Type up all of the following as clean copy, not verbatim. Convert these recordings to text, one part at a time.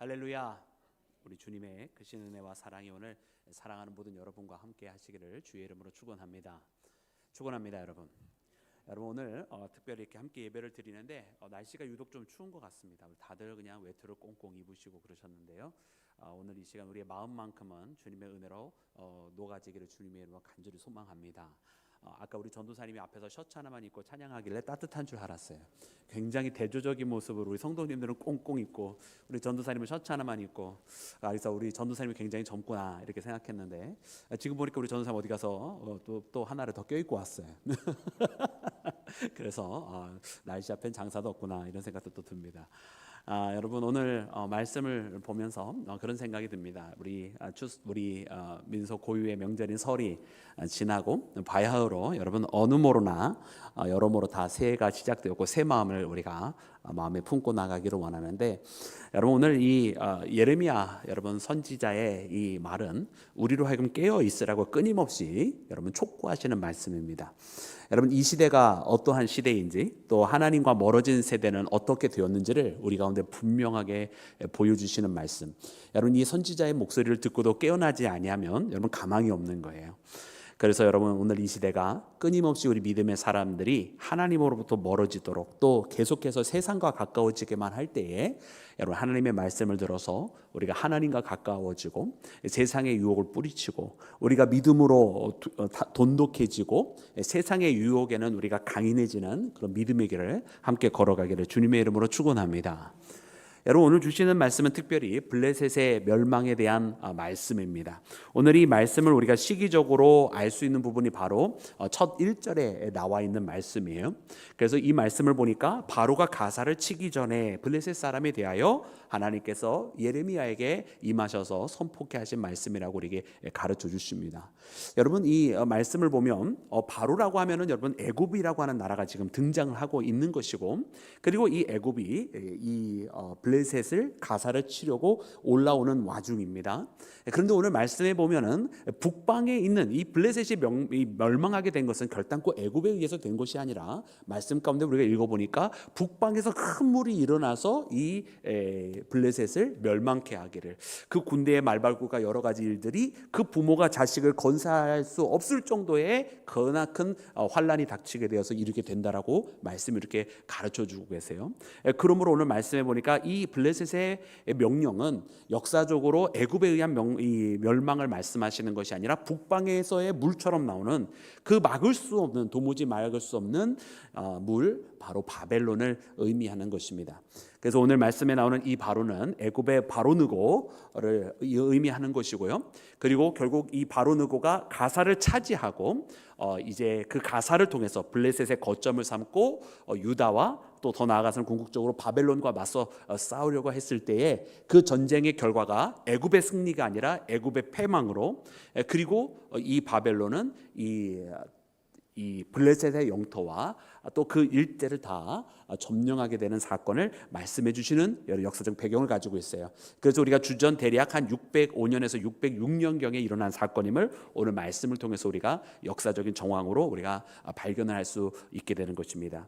할렐루야. 우리 주님의 크신 은혜와 사랑이 오늘 사랑하는 모든 여러분과 함께 하시기를 주의 이름으로 축원합니다. 여러분. 여러분 오늘 특별히 이렇게 함께 예배를 드리는데 날씨가 유독 좀 추운 것 같습니다. 다들 그냥 외투를 꽁꽁 입으시고 그러셨는데요. 오늘 이 시간 우리의 마음만큼은 주님의 은혜로 녹아지기를 주님의 이름으로 간절히 소망합니다. 아까 우리 전도사님이 앞에서 셔츠 하나만 입고 찬양하길래 따뜻한 줄 알았어요. 굉장히 대조적인 모습으로 우리 성도님들은 꽁꽁 입고 우리 전도사님은 셔츠 하나만 입고 그래서 우리 전도사님이 굉장히 젊구나 이렇게 생각했는데 지금 보니까 우리 전도사님 어디 가서 또 하나를 더 껴입고 왔어요. 그래서 날씨 앞엔 장사도 없구나 이런 생각도 또 듭니다. 여러분 오늘 말씀을 보면서 그런 생각이 듭니다. 우리 민속 고유의 명절인 설이 지나고 바야흐로 여러분 어느 모로나 여러모로 다 새해가 시작되었고 새 마음을 우리가 마음에 품고 나가기를 원하는데 여러분 오늘 이 예레미야 여러분 선지자의 이 말은 우리로 하여금 깨어 있으라고 끊임없이 여러분 촉구하시는 말씀입니다. 여러분 이 시대가 어떠한 시대인지 또 하나님과 멀어진 세대는 어떻게 되었는지를 우리 가운데 분명하게 보여주시는 말씀. 여러분 이 선지자의 목소리를 듣고도 깨어나지 아니하면 여러분 가망이 없는 거예요. 그래서 여러분 오늘 이 시대가 끊임없이 우리 믿음의 사람들이 하나님으로부터 멀어지도록 또 계속해서 세상과 가까워지게만 할 때에 여러분 하나님의 말씀을 들어서 우리가 하나님과 가까워지고 세상의 유혹을 뿌리치고 우리가 믿음으로 돈독해지고 세상의 유혹에는 우리가 강인해지는 그런 믿음의 길을 함께 걸어가기를 주님의 이름으로 축원합니다. 여러분 오늘 주시는 말씀은 특별히 블레셋의 멸망에 대한 말씀입니다. 오늘 이 말씀을 우리가 시기적으로 알 수 있는 부분이 바로 첫 1절에 나와 있는 말씀이에요. 그래서 이 말씀을 보니까 바로가 가사를 치기 전에 블레셋 사람에 대하여 하나님께서 예레미야에게 임하셔서 선포케 하신 말씀이라고 우리에게 가르쳐 주십니다. 여러분 이 말씀을 보면 바로라고 하면은 여러분 애굽이라고 하는 나라가 지금 등장을 하고 있는 것이고 그리고 이 애굽이 이 블레셋을 가사를 치려고 올라오는 와중입니다. 그런데 오늘 말씀에 보면은 북방에 있는 이 블레셋이 멸망하게 된 것은 결단코 애굽에 의해서 된 것이 아니라 말씀 가운데 우리가 읽어보니까 북방에서 큰 물이 일어나서 이 블레셋을 멸망케 하기를 그 군대의 말발굽과 여러 가지 일들이 그 부모가 자식을 건사할 수 없을 정도의 크나큰 환란이 닥치게 되어서 이르게 된다라고 말씀을 이렇게 가르쳐주고 계세요. 그러므로 오늘 말씀해 보니까 이 블레셋의 명령은 역사적으로 애굽에 의한 이 멸망을 말씀하시는 것이 아니라 북방에서의 물처럼 나오는 그 막을 수 없는 도무지 막을 수 없는 물 바로 바벨론을 의미하는 것입니다. 그래서 오늘 말씀에 나오는 이 바로는 애굽의 바로느고를 의미하는 것이고요. 그리고 결국 이 바로느고가 가사를 차지하고 이제 그 가사를 통해서 블레셋의 거점을 삼고 유다와 또 더 나아가서는 궁극적으로 바벨론과 맞서 싸우려고 했을 때에 그 전쟁의 결과가 애굽의 승리가 아니라 애굽의 패망으로 그리고 이 바벨론은 이 블레셋의 영토와 또 그 일대를 다 점령하게 되는 사건을 말씀해 주시는 여러 역사적 배경을 가지고 있어요. 그래서 우리가 주전 대략 한 605년에서 606년경에 일어난 사건임을 오늘 말씀을 통해서 우리가 역사적인 정황으로 우리가 발견을 할 수 있게 되는 것입니다.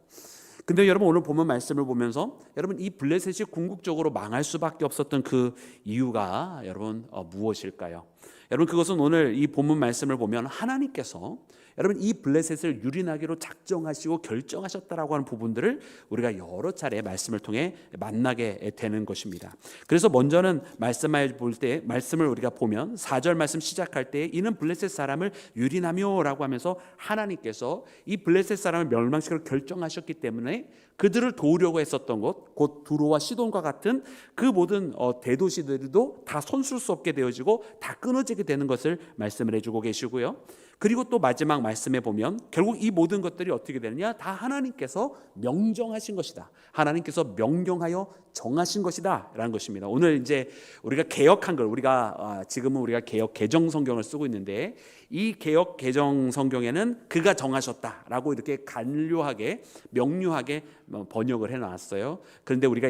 근데 여러분 오늘 보면 말씀을 보면서 여러분 이 블레셋이 궁극적으로 망할 수밖에 없었던 그 이유가 여러분 무엇일까요? 여러분 그것은 오늘 이 본문 말씀을 보면 하나님께서 여러분 이 블레셋을 유린하기로 작정하시고 결정하셨다라고 하는 부분들을 우리가 여러 차례 말씀을 통해 만나게 되는 것입니다. 그래서 먼저는 말씀을 볼 때 말씀을 우리가 보면 4절 말씀 시작할 때 이는 블레셋 사람을 유린하며라고 하면서 하나님께서 이 블레셋 사람을 멸망시키기로 결정하셨기 때문에 그들을 도우려고 했었던 곳 곧 두로와 시돈과 같은 그 모든 대도시들도 다 손쓸 수 없게 되어지고 다 끊어지게 되는 것을 말씀을 해주고 계시고요. 그리고 또 마지막 말씀에 보면 결국 이 모든 것들이 어떻게 되느냐 다 하나님께서 명정하신 것이다. 하나님께서 명령하여 정하신 것이다 라는 것입니다. 오늘 이제 우리가 개역 한글 우리가 지금은 우리가 개역 개정 성경을 쓰고 있는데 이 개역 개정 성경에는 그가 정하셨다라고 이렇게 간료하게 명료하게 번역을 해놨어요. 그런데 우리가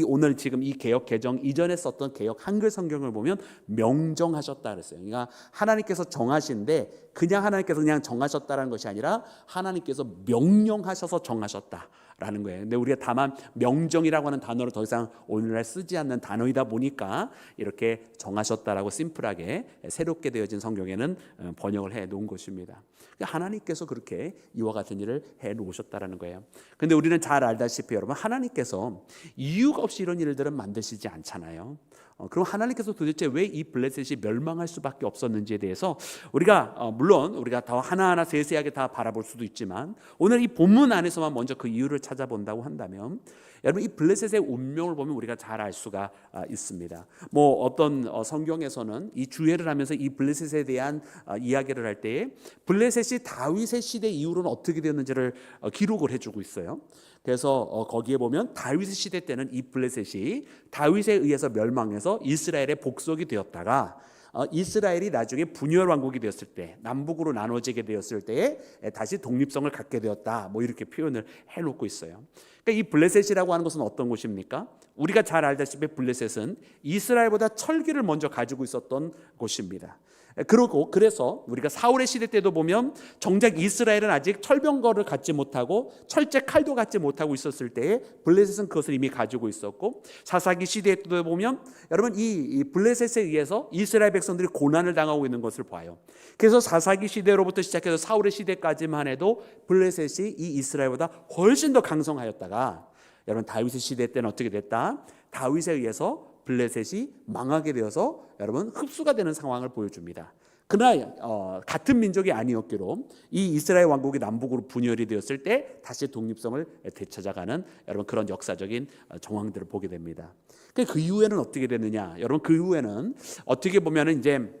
오늘 지금 이 개역 개정 이전에 썼던 개역 한글 성경을 보면 명정하셨다 그랬어요. 그러니까 하나님께서 정하신데 그냥 하나님께서 그냥 정하셨다라는 것이 아니라 하나님께서 명령하셔서 정하셨다. 라는 거예요. 근데 우리가 다만 명정이라고 하는 단어를 더 이상 오늘날 쓰지 않는 단어이다 보니까 이렇게 정하셨다라고 심플하게 새롭게 되어진 성경에는 번역을 해 놓은 것입니다. 하나님께서 그렇게 이와 같은 일을 해 놓으셨다라는 거예요. 근데 우리는 잘 알다시피 여러분, 하나님께서 이유가 없이 이런 일들은 만드시지 않잖아요. 그럼 하나님께서 도대체 왜 이 블레셋이 멸망할 수밖에 없었는지에 대해서 우리가 물론 우리가 더 하나하나 세세하게 다 바라볼 수도 있지만, 오늘 이 본문 안에서만 먼저 그 이유를 찾아본다고 한다면, 여러분 이 블레셋의 운명을 보면 우리가 잘 알 수가 있습니다. 뭐 어떤 성경에서는 이 주해를 하면서 이 블레셋에 대한 이야기를 할 때에 블레셋이 다윗의 시대 이후로는 어떻게 되었는지를 기록을 해주고 있어요. 그래서 거기에 보면 다윗의 시대 때는 이 블레셋이 다윗에 의해서 멸망해서 이스라엘의 복속이 되었다가 이스라엘이 나중에 분열 왕국이 되었을 때, 남북으로 나눠지게 되었을 때에 다시 독립성을 갖게 되었다, 뭐 이렇게 표현을 해놓고 있어요. 그러니까 이 블레셋이라고 하는 것은 어떤 곳입니까? 우리가 잘 알다시피 블레셋은 이스라엘보다 철기를 먼저 가지고 있었던 곳입니다. 그래서 우리가 사울의 시대 때도 보면 정작 이스라엘은 아직 철병거를 갖지 못하고 철제 칼도 갖지 못하고 있었을 때에 블레셋은 그것을 이미 가지고 있었고, 사사기 시대 때도 보면 여러분 이 블레셋에 의해서 이스라엘 백성들이 고난을 당하고 있는 것을 봐요. 그래서 사사기 시대로부터 시작해서 사울의 시대까지만 해도 블레셋이 이 이스라엘보다 훨씬 더 강성하였다가, 여러분 다윗의 시대 때는 어떻게 됐다? 다윗에 의해서 블레셋이 망하게 되어서 여러분 흡수가 되는 상황을 보여줍니다. 그러나 같은 민족이 아니었기로 이 이스라엘 왕국이 남북으로 분열이 되었을 때 다시 독립성을 되찾아가는 여러분 그런 역사적인 정황들을 보게 됩니다. 그 이후에는 어떻게 됐느냐? 여러분 그 이후에는 어떻게 보면은 이제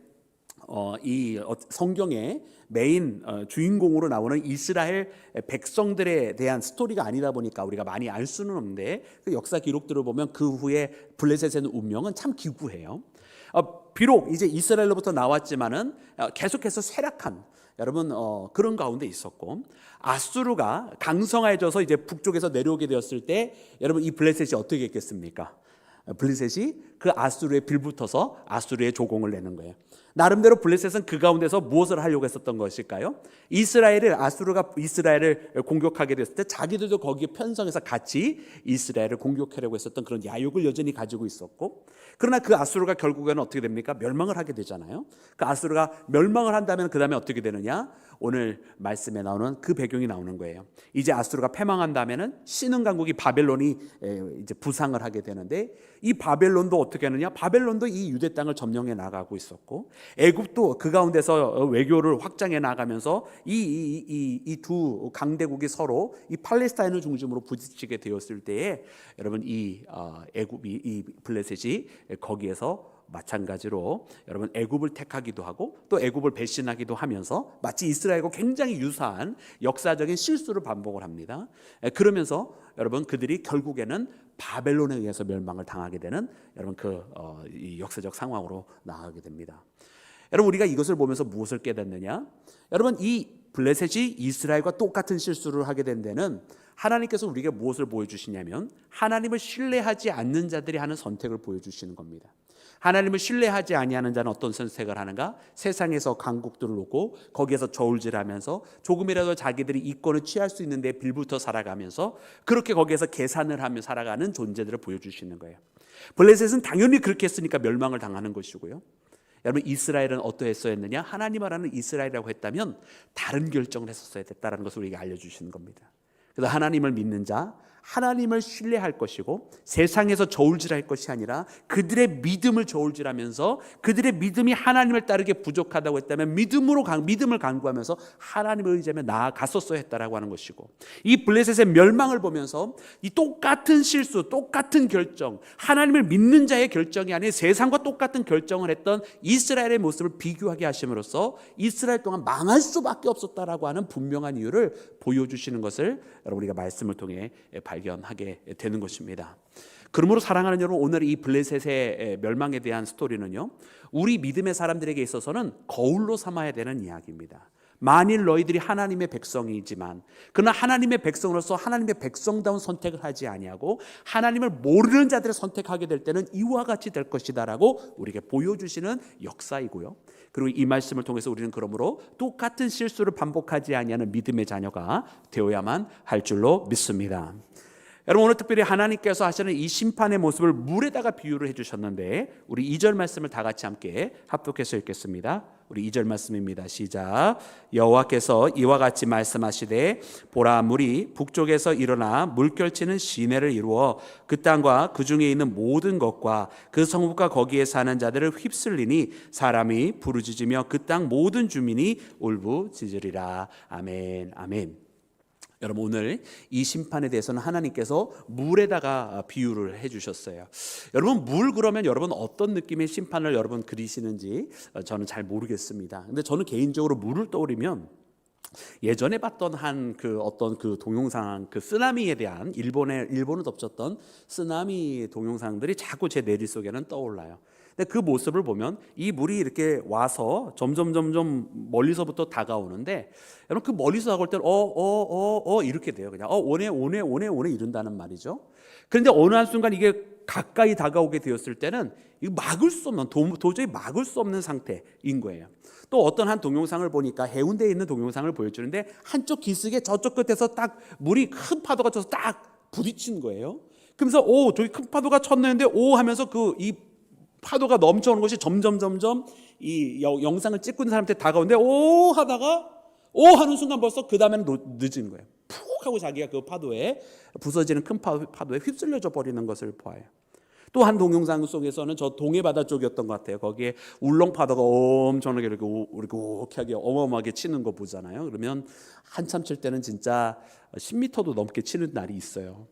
이 성경의 메인 주인공으로 나오는 이스라엘 백성들에 대한 스토리가 아니다 보니까 우리가 많이 알 수는 없는데, 그 역사 기록들을 보면 그 후에 블레셋의 운명은 참 기구해요. 비록 이제 이스라엘로부터 나왔지만은 계속해서 쇠락한 여러분 그런 가운데 있었고, 아수르가 강성해져서 이제 북쪽에서 내려오게 되었을 때 여러분 이 블레셋이 어떻게 했겠습니까? 블레셋이 그 아수르에 빌붙어서 아수르의 조공을 내는 거예요. 나름대로 블레셋은 그 가운데서 무엇을 하려고 했었던 것일까요? 아수르가 이스라엘을 공격하게 됐을 때 자기들도 거기에 편성해서 같이 이스라엘을 공격하려고 했었던 그런 야욕을 여전히 가지고 있었고, 그러나 그 아수르가 결국에는 어떻게 됩니까? 멸망을 하게 되잖아요. 그 아수르가 멸망을 한다면 그 다음에 어떻게 되느냐? 오늘 말씀에 나오는 그 배경이 나오는 거예요. 이제 아수르가 패망한다면은 신흥 강국이 바벨론이 이제 부상을 하게 되는데, 이 바벨론도 어떻게 하느냐? 바벨론도 이 유대 땅을 점령해 나가고 있었고, 애굽도 그 가운데서 외교를 확장해 나가면서 이 두 강대국이 서로 이 팔레스타인을 중심으로 부딪히게 되었을 때에 여러분 이 블레셋이 거기에서 마찬가지로 여러분 애굽을 택하기도 하고 또 애굽을 배신하기도 하면서 마치 이스라엘과 굉장히 유사한 역사적인 실수를 반복을 합니다. 그러면서 여러분 그들이 결국에는 바벨론에 의해서 멸망을 당하게 되는 여러분 이 역사적 상황으로 나아가게 됩니다. 여러분 우리가 이것을 보면서 무엇을 깨닫느냐? 여러분 이 블레셋이 이스라엘과 똑같은 실수를 하게 된 데는 하나님께서 우리에게 무엇을 보여주시냐면 하나님을 신뢰하지 않는 자들이 하는 선택을 보여주시는 겁니다. 하나님을 신뢰하지 아니하는 자는 어떤 선택을 하는가? 세상에서 강국들을 놓고 거기에서 저울질하면서 조금이라도 자기들이 이권을 취할 수 있는 데 빌붙어 살아가면서 그렇게 거기에서 계산을 하며 살아가는 존재들을 보여주시는 거예요. 블레셋은 당연히 그렇게 했으니까 멸망을 당하는 것이고요. 여러분 이스라엘은 어떠했어야 했느냐? 하나님 알아는 이스라엘이라고 했다면 다른 결정을 했었어야 됐다는 것을 우리에게 알려주시는 겁니다. 그래서 하나님을 믿는 자, 하나님을 신뢰할 것이고 세상에서 저울질할 것이 아니라 그들의 믿음을 저울질하면서 그들의 믿음이 하나님을 따르게 부족하다고 했다면 믿음을 간구하면서 하나님을 의지하며 나아갔었어야 했다라고 하는 것이고, 이 블레셋의 멸망을 보면서 이 똑같은 실수, 똑같은 결정, 하나님을 믿는 자의 결정이 아닌 세상과 똑같은 결정을 했던 이스라엘의 모습을 비교하게 하심으로써 이스라엘 동안 망할 수밖에 없었다라고 하는 분명한 이유를 보여주시는 것을 여러분 우리가 말씀을 통해 발견하게 되는 것입니다. 그러므로 사랑하는 여러분, 오늘 이 블레셋의 멸망에 대한 스토리는요, 우리 믿음의 사람들에게 있어서는 거울로 삼아야 되는 이야기입니다. 만일 너희들이 하나님의 백성이지만 그러나 하나님의 백성으로서 하나님의 백성다운 선택을 하지 아니하고 하나님을 모르는 자들을 선택하게 될 때는 이와 같이 될 것이다라고 우리에게 보여주시는 역사이고요. 그리고 이 말씀을 통해서 우리는 그러므로 똑같은 실수를 반복하지 아니하는 믿음의 자녀가 되어야만 할 줄로 믿습니다. 여러분, 오늘 특별히 하나님께서 하시는 이 심판의 모습을 물에다가 비유를 해주셨는데 우리 2절 말씀을 다 같이 함께 합독해서 읽겠습니다. 우리 2절 말씀입니다. 시작. 여호와께서 이와 같이 말씀하시되 보라, 물이 북쪽에서 일어나 물결치는 시내를 이루어 그 땅과 그 중에 있는 모든 것과 그 성읍과 거기에 사는 자들을 휩쓸리니 사람이 부르짖으며 그 땅 모든 주민이 울부짖으리라. 아멘. 아멘. 여러분, 오늘 이 심판에 대해서는 하나님께서 물에다가 비유를 해주셨어요. 여러분, 물 그러면 여러분 어떤 느낌의 심판을 여러분 그리시는지 저는 잘 모르겠습니다. 근데 저는 개인적으로 물을 떠올리면 예전에 봤던 한 어떤 동영상, 쓰나미에 대한 일본을 덮쳤던 쓰나미 동영상들이 자꾸 제 뇌리 속에는 떠올라요. 근데 그 모습을 보면 이 물이 이렇게 와서 점점 멀리서부터 다가오는데 여러분, 그 멀리서 다가올 때는 이렇게 돼요. 그냥 오네 이른다는 말이죠. 그런데 어느 한순간 이게 가까이 다가오게 되었을 때는 이거 도저히 막을 수 없는 상태인 거예요. 또 어떤 한 동영상을 보니까 해운대에 있는 동영상을 보여주는데 한쪽 기슭에 저쪽 끝에서 딱 물이 큰 파도가 쳐서 딱 부딪힌 거예요. 그러면서 저기 큰 파도가 쳤는데 하면서 이 파도가 넘쳐오는 것이 점점 이 영상을 찍고 있는 사람한테 다가오는데 하다가 하는 순간 벌써 그 다음에는 늦은 거예요. 푹 하고 자기가 그 파도에 부서지는 큰 파도에 휩쓸려져 버리는 것을 보아요. 또 한 동영상 속에서는 저 동해바다 쪽이었던 것 같아요. 거기에 울렁파도가 엄청나게 이렇게 어마어마하게 치는 거 보잖아요. 그러면 한참 칠 때는 진짜 10m도 넘게 치는 날이 있어요.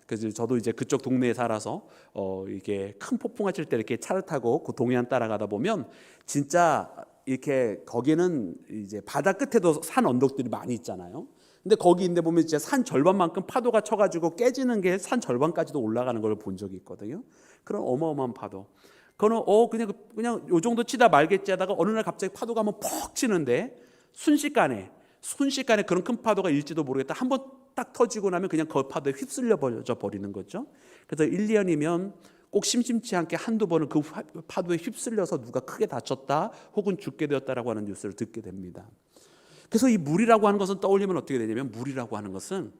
그래서 저도 이제 그쪽 동네에 살아서 이게 큰 폭풍이 칠 때 이렇게 차를 타고 그 동해안 따라가다 보면 진짜 이렇게 거기는 이제 바다 끝에도 산 언덕들이 많이 있잖아요. 근데 거기 있는데 보면 진짜 산 절반만큼 파도가 쳐가지고 깨지는 게 산 절반까지도 올라가는 걸 본 적이 있거든요. 그런 어마어마한 파도. 그거는 그냥 요 정도 치다 말겠지 하다가 어느 날 갑자기 파도가 한번 퍽 치는데 순식간에 그런 큰 파도가 일지도 모르겠다. 한번 딱 터지고 나면 그냥 그 파도에 휩쓸려 버리는 거죠. 그래서 1, 2년이면 꼭 심심치 않게 한두 번은 그 파도에 휩쓸려서 누가 크게 다쳤다 혹은 죽게 되었다라고 하는 뉴스를 듣게 됩니다. 그래서 이 물이라고 하는 것은 떠올리면 어떻게 되냐면, 물이라고 하는 것은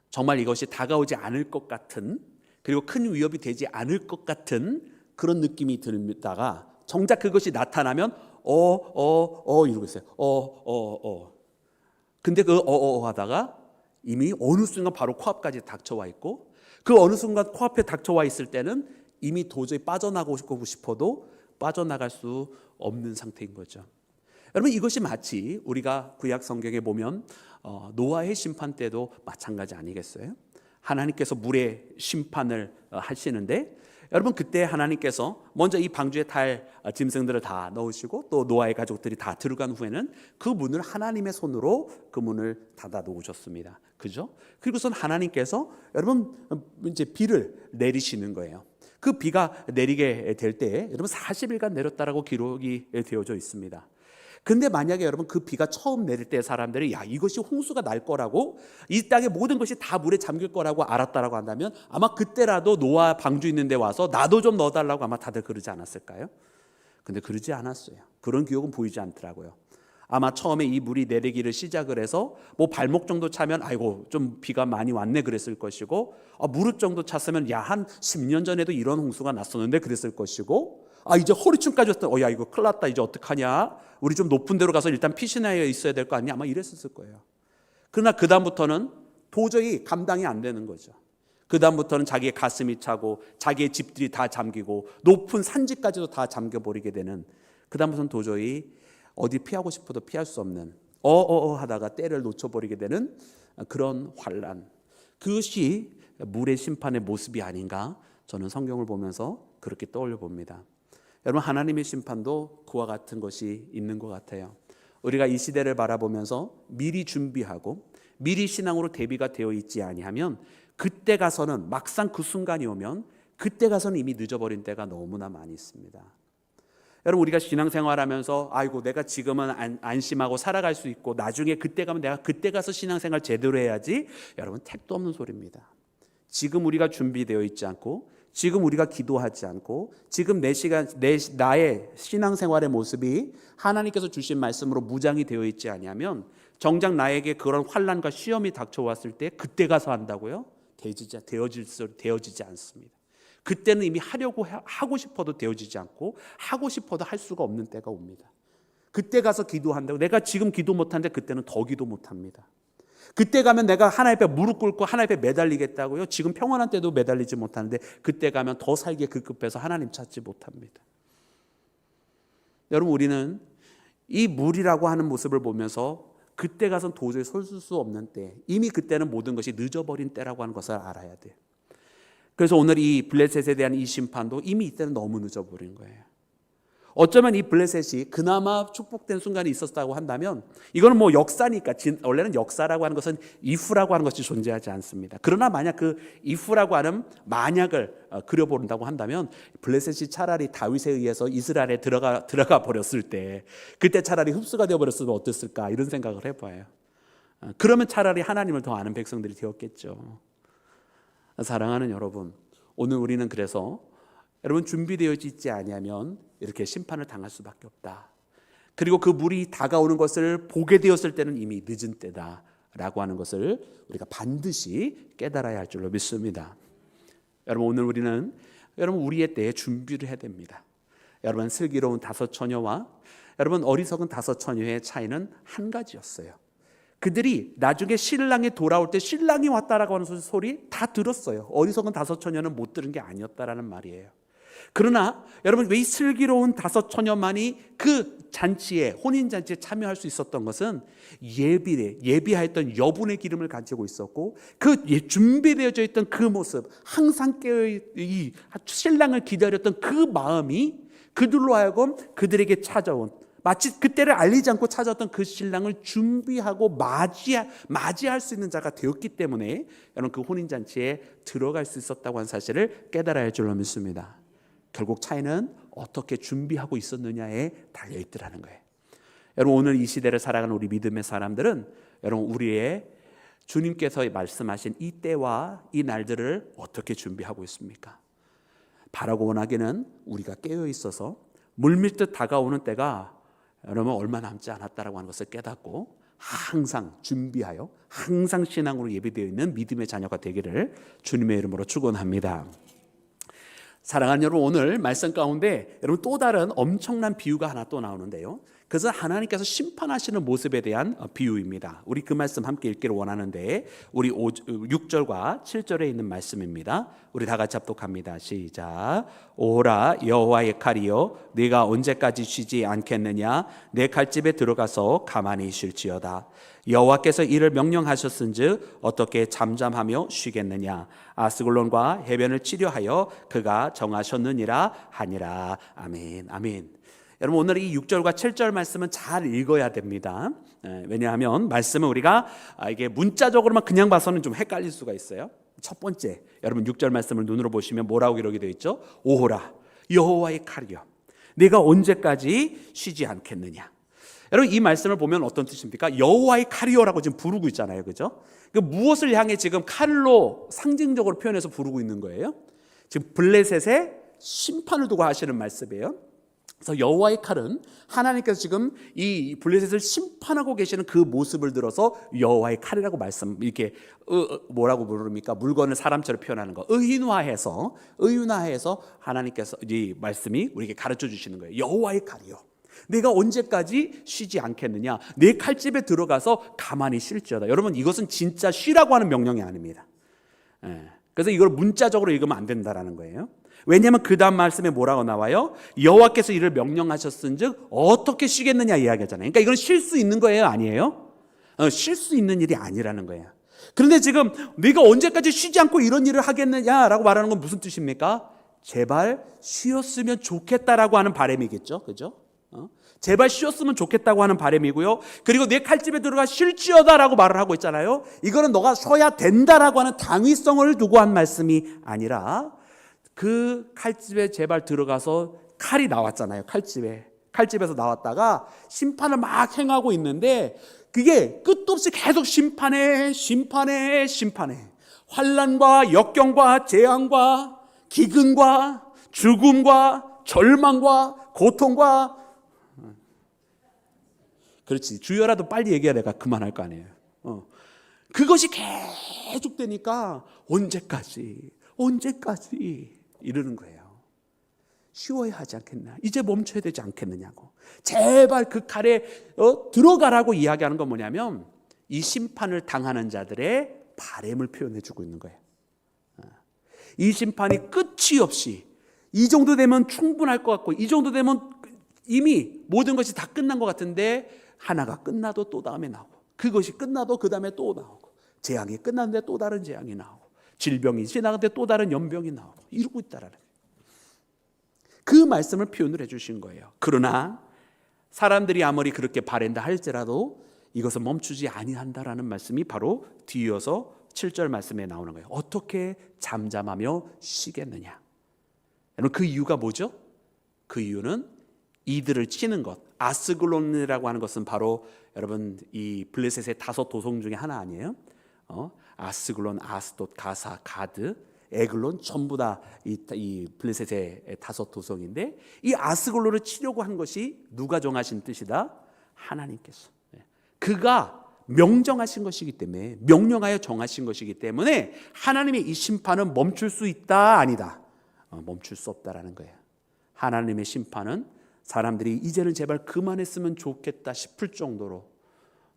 정말 이것이 다가오지 않을 것 같은, 그리고 큰 위협이 되지 않을 것 같은 그런 느낌이 들다가 정작 그것이 나타나면 이러고 있어요. 근데 하다가 이미 어느 순간 바로 코앞까지 닥쳐와 있고, 그 어느 순간 코앞에 닥쳐와 있을 때는 이미 도저히 빠져나가고 싶어도 빠져나갈 수 없는 상태인 거죠. 여러분, 이것이 마치 우리가 구약 성경에 보면 노아의 심판 때도 마찬가지 아니겠어요? 하나님께서 물의 심판을 하시는데, 여러분, 그때 하나님께서 먼저 이 방주에 탈 짐승들을 다 넣으시고 또 노아의 가족들이 다 들어간 후에는 그 문을 하나님의 손으로 그 문을 닫아 놓으셨습니다. 그죠? 그리고선 하나님께서 여러분 이제 비를 내리시는 거예요. 그 비가 내리게 될 때 여러분 40일간 내렸다라고 기록이 되어져 있습니다. 근데 만약에 여러분 그 비가 처음 내릴 때 사람들이 이것이 홍수가 날 거라고, 이 땅의 모든 것이 다 물에 잠길 거라고 알았다라고 한다면 아마 그때라도 노아 방주 있는 데 와서 나도 좀 넣어달라고 아마 다들 그러지 않았을까요? 근데 그러지 않았어요. 그런 기억은 보이지 않더라고요. 아마 처음에 이 물이 내리기를 시작을 해서 발목 정도 차면 좀 비가 많이 왔네 그랬을 것이고, 무릎 정도 찼으면 한 10년 전에도 이런 홍수가 났었는데 그랬을 것이고, 이제 허리춤까지 왔다. 이거 큰일 났다. 이제 어떡하냐? 우리 좀 높은 데로 가서 일단 피신하여 있어야 될 거 아니냐? 아마 이랬을 거예요. 그러나 그 다음부터는 도저히 감당이 안 되는 거죠. 그 다음부터는 자기의 가슴이 차고 자기의 집들이 다 잠기고 높은 산지까지도 다 잠겨버리게 되는, 그 다음부터는 도저히 어디 피하고 싶어도 피할 수 없는 하다가 때를 놓쳐버리게 되는 그런 환난, 그것이 물의 심판의 모습이 아닌가, 저는 성경을 보면서 그렇게 떠올려 봅니다. 여러분, 하나님의 심판도 그와 같은 것이 있는 것 같아요. 우리가 이 시대를 바라보면서 미리 준비하고 미리 신앙으로 대비가 되어 있지 아니하면 그때 가서는, 막상 그 순간이 오면 그때 가서는 이미 늦어버린 때가 너무나 많이 있습니다. 여러분, 우리가 신앙생활하면서 아이고 내가 지금은 안심하고 살아갈 수 있고 나중에 그때 가면 내가 그때 가서 신앙생활 제대로 해야지. 여러분, 택도 없는 소리입니다. 지금 우리가 준비되어 있지 않고, 지금 우리가 기도하지 않고, 지금 나의 신앙생활의 모습이 하나님께서 주신 말씀으로 무장이 되어 있지 아니하면 정작 나에게 그런 환난과 시험이 닥쳐왔을 때 그때 가서 한다고요? 되어지지 않습니다. 그때는 이미 하고 싶어도 되어지지 않고 하고 싶어도 할 수가 없는 때가 옵니다. 그때 가서 기도한다고, 내가 지금 기도 못하는데 그때는 더 기도 못합니다. 그때 가면 내가 하나님 앞에 무릎 꿇고 하나님 앞에 매달리겠다고요? 지금 평안한 때도 매달리지 못하는데 그때 가면 더 살기에 급급해서 하나님 찾지 못합니다. 여러분, 우리는 이 물이라고 하는 모습을 보면서 그때 가서는 도저히 설 수 없는 때, 이미 그때는 모든 것이 늦어버린 때라고 하는 것을 알아야 돼요. 그래서 오늘 이 블레셋에 대한 이 심판도 이미 이때는 너무 늦어버린 거예요. 어쩌면 이 블레셋이 그나마 축복된 순간이 있었다고 한다면, 이거는 뭐 역사니까, 원래는 역사라고 하는 것은 이프라고 하는 것이 존재하지 않습니다. 그러나 만약 그 이프라고 하는 만약을 그려본다고 한다면, 블레셋이 차라리 다윗에 의해서 이스라엘에 들어가 버렸을 때, 그때 차라리 흡수가 되어버렸으면 어땠을까, 이런 생각을 해봐요. 그러면 차라리 하나님을 더 아는 백성들이 되었겠죠. 사랑하는 여러분, 오늘 우리는 그래서 여러분, 준비되어 있지 아니하면 이렇게 심판을 당할 수밖에 없다. 그리고 그 물이 다가오는 것을 보게 되었을 때는 이미 늦은 때다라고 하는 것을 우리가 반드시 깨달아야 할 줄로 믿습니다. 여러분, 오늘 우리는 우리의 때에 준비를 해야 됩니다. 여러분, 슬기로운 다섯 처녀와 여러분 어리석은 다섯 처녀의 차이는 한 가지였어요. 그들이 나중에 신랑이 돌아올 때 신랑이 왔다라고 하는 소리 다 들었어요. 어리석은 다섯 처녀는 못 들은 게 아니었다라는 말이에요. 그러나 여러분, 왜 이 슬기로운 다섯 처녀만이 그 잔치에, 혼인잔치에 참여할 수 있었던 것은 예비하였던 여분의 기름을 가지고 있었고, 그 준비되어져 있던 그 모습, 항상 이 신랑을 기다렸던 그 마음이 그들로 하여금 그들에게 찾아온, 마치 그때를 알리지 않고 찾아왔던 그 신랑을 준비하고 맞이할 수 있는 자가 되었기 때문에 여러분, 그 혼인잔치에 들어갈 수 있었다고 하는 사실을 깨달아야 할 줄로 믿습니다. 결국 차이는 어떻게 준비하고 있었느냐에 달려있더라는 거예요. 여러분, 오늘 이 시대를 살아가는 우리 믿음의 사람들은 여러분, 우리의 주님께서 말씀하신 이 때와 이 날들을 어떻게 준비하고 있습니까? 바라고 원하기는 우리가 깨어 있어서 물밀듯 다가오는 때가 여러분 얼마 남지 않았다라고 하는 것을 깨닫고 항상 준비하여 항상 신앙으로 예비되어 있는 믿음의 자녀가 되기를 주님의 이름으로 축원합니다. 사랑하는 여러분, 오늘 말씀 가운데 여러분 또 다른 엄청난 비유가 하나 또 나오는데요. 그것은 하나님께서 심판하시는 모습에 대한 비유입니다. 우리 그 말씀 함께 읽기를 원하는데, 우리 6절과 7절에 있는 말씀입니다. 우리 다 같이 합독합니다. 시작. 오라 여호와의 칼이여, 네가 언제까지 쉬지 않겠느냐? 내 칼집에 들어가서 가만히 쉴지어다. 여호와께서 이를 명령하셨은즉 어떻게 잠잠하며 쉬겠느냐? 아스글론과 해변을 치료하여 그가 정하셨느니라 하니라. 아멘. 아멘. 여러분, 오늘 이 6절과 7절 말씀은 잘 읽어야 됩니다. 왜냐하면 말씀은 우리가 이게 문자적으로만 그냥 봐서는 좀 헷갈릴 수가 있어요. 첫 번째, 여러분 6절 말씀을 눈으로 보시면 뭐라고 기록이 되어 있죠? 오호라 여호와의 칼이여, 네가 언제까지 쉬지 않겠느냐? 여러분, 이 말씀을 보면 어떤 뜻입니까? 여호와의 칼이여라고 지금 부르고 있잖아요, 그죠? 그 무엇을 향해 지금 칼로 상징적으로 표현해서 부르고 있는 거예요? 지금 블레셋의 심판을 두고 하시는 말씀이에요. 그래서 여호와의 칼은 하나님께서 지금 이 블레셋을 심판하고 계시는 그 모습을 들어서 여호와의 칼이라고 이렇게 뭐라고 부릅니까? 물건을 사람처럼 표현하는 거, 의인화해서 하나님께서 이 말씀이 우리에게 가르쳐 주시는 거예요. 여호와의 칼이요, 내가 언제까지 쉬지 않겠느냐? 내 칼집에 들어가서 가만히 쉴지어다. 여러분, 이것은 진짜 쉬라고 하는 명령이 아닙니다. 그래서 이걸 문자적으로 읽으면 안 된다라는 거예요. 왜냐하면 그 다음 말씀에 뭐라고 나와요? 여호와께서 이를 명령하셨은즉 어떻게 쉬겠느냐 이야기하잖아요. 그러니까 이건 쉴 수 있는 거예요, 아니에요? 쉴 수 있는 일이 아니라는 거예요. 그런데 지금 네가 언제까지 쉬지 않고 이런 일을 하겠느냐라고 말하는 건 무슨 뜻입니까? 제발 쉬었으면 좋겠다라고 하는 바람이겠죠, 그죠? 제발 쉬었으면 좋겠다고 하는 바람이고요. 그리고 내 칼집에 들어가 쉴지어다라고 말을 하고 있잖아요. 이거는 너가 쉬어야 된다라고 하는 당위성을 두고 한 말씀이 아니라 그 칼집에 제발 들어가서 칼이 나왔잖아요. 칼집에서 나왔다가 심판을 막 행하고 있는데 그게 끝도 없이 계속 심판해. 환난과 역경과 재앙과 기근과 죽음과 절망과 고통과, 그렇지, 주여라도 빨리 얘기해야 내가 그만할 거 아니에요. 그것이 계속 되니까 언제까지 이러는 거예요. 쉬워야 하지 않겠나? 이제 멈춰야 되지 않겠느냐고. 제발 그 칼에 들어가라고 이야기하는 건 뭐냐면 이 심판을 당하는 자들의 바램을 표현해 주고 있는 거예요. 이 심판이 끝이 없이 이 정도 되면 충분할 것 같고 이 정도 되면 이미 모든 것이 다 끝난 것 같은데 하나가 끝나도 또 다음에 나오고 그것이 끝나도 그 다음에 또 나오고 재앙이 끝났는데 또 다른 재앙이 나오고 질병이 지나가는데 또 다른 연병이 나오고 이러고 있다라는 거예요. 그 말씀을 표현을 해 주신 거예요. 그러나 사람들이 아무리 그렇게 바란다 할지라도 이것은 멈추지 아니한다라는 말씀이 바로 뒤이어서 7절 말씀에 나오는 거예요. 어떻게 잠잠하며 쉬겠느냐? 여러분 그 이유가 뭐죠? 그 이유는 이들을 치는 것, 아스글론이라고 하는 것은 바로 여러분 이 블레셋의 5 도성 중에 하나 아니에요? 아스글론, 아스돗, 가사, 가드, 에글론 전부 다 이 블레셋의 5 도성인데 이 아스글론을 치려고 한 것이 누가 정하신 뜻이다? 하나님께서. 그가 명정하신 것이기 때문에, 명령하여 정하신 것이기 때문에 하나님의 이 심판은 멈출 수 있다 아니다? 멈출 수 없다라는 거예요. 하나님의 심판은 사람들이 이제는 제발 그만했으면 좋겠다 싶을 정도로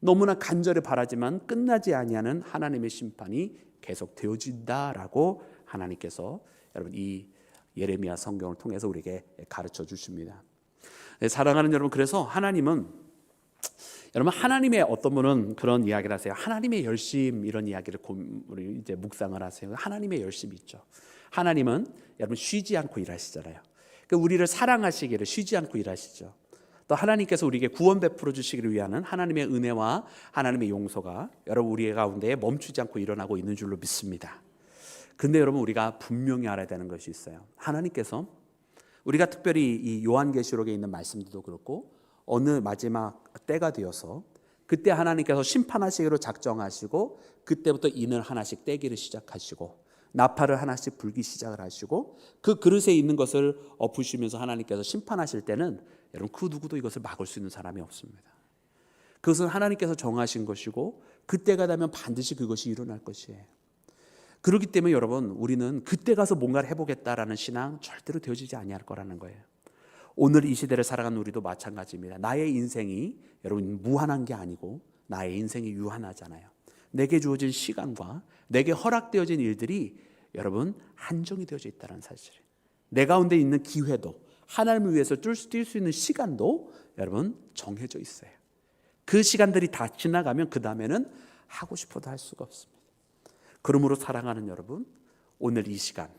너무나 간절히 바라지만 끝나지 아니하는 하나님의 심판이 계속 되어진다라고 하나님께서 여러분 이 예레미야 성경을 통해서 우리에게 가르쳐 주십니다. 사랑하는 여러분, 그래서 여러분 하나님의 어떤 분은 그런 이야기를 하세요. 하나님의 열심, 이런 이야기를 우리 이제 묵상을 하세요. 하나님의 열심이 있죠. 하나님은 여러분 쉬지 않고 일하시잖아요. 그러니까 우리를 사랑하시기를 쉬지 않고 일하시죠. 또 하나님께서 우리에게 구원 베풀어 주시기를 위한 하나님의 은혜와 하나님의 용서가 여러분 우리 가운데 멈추지 않고 일어나고 있는 줄로 믿습니다. 근데 여러분 우리가 분명히 알아야 되는 것이 있어요. 하나님께서 우리가 특별히 이 요한계시록에 있는 말씀들도 그렇고 어느 마지막 때가 되어서 그때 하나님께서 심판하시기로 작정하시고 그때부터 인을 하나씩 떼기를 시작하시고 나팔을 하나씩 불기 시작을 하시고 그 그릇에 있는 것을 엎으시면서 하나님께서 심판하실 때는 여러분 그 누구도 이것을 막을 수 있는 사람이 없습니다. 그것은 하나님께서 정하신 것이고 그때가 되면 반드시 그것이 일어날 것이에요. 그렇기 때문에 여러분 우리는 그때 가서 뭔가를 해보겠다라는 신앙 절대로 되어지지 아니할 거라는 거예요. 오늘 이 시대를 살아가는 우리도 마찬가지입니다. 나의 인생이 여러분 무한한 게 아니고 나의 인생이 유한하잖아요. 내게 주어진 시간과 내게 허락되어진 일들이 여러분 한정이 되어져 있다는 사실. 내 가운데 있는 기회도 하나님을 위해서 뛸 수 있는 시간도 여러분 정해져 있어요. 그 시간들이 다 지나가면 그 다음에는 하고 싶어도 할 수가 없습니다. 그러므로 사랑하는 여러분, 오늘 이 시간,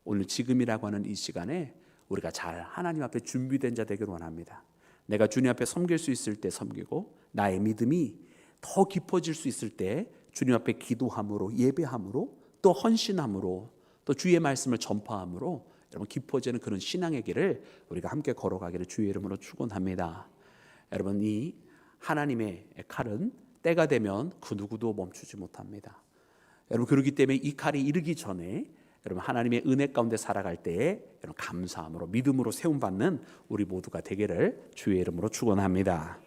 오늘 지금이라고 하는 이 시간에 우리가 잘 하나님 앞에 준비된 자 되기를 원합니다. 내가 주님 앞에 섬길 수 있을 때 섬기고 나의 믿음이 더 깊어질 수 있을 때 주님 앞에 기도함으로, 예배함으로, 또 헌신함으로, 또 주의 말씀을 전파함으로 여러분 깊어지는 그런 신앙의 길을 우리가 함께 걸어가기를 주의 이름으로 축원합니다. 여러분 이 하나님의 칼은 때가 되면 그 누구도 멈추지 못합니다. 여러분 그렇기 때문에 이 칼이 이르기 전에 여러분 하나님의 은혜 가운데 살아갈 때에 여러분 감사함으로 믿음으로 세움받는 우리 모두가 되기를 주의 이름으로 축원합니다.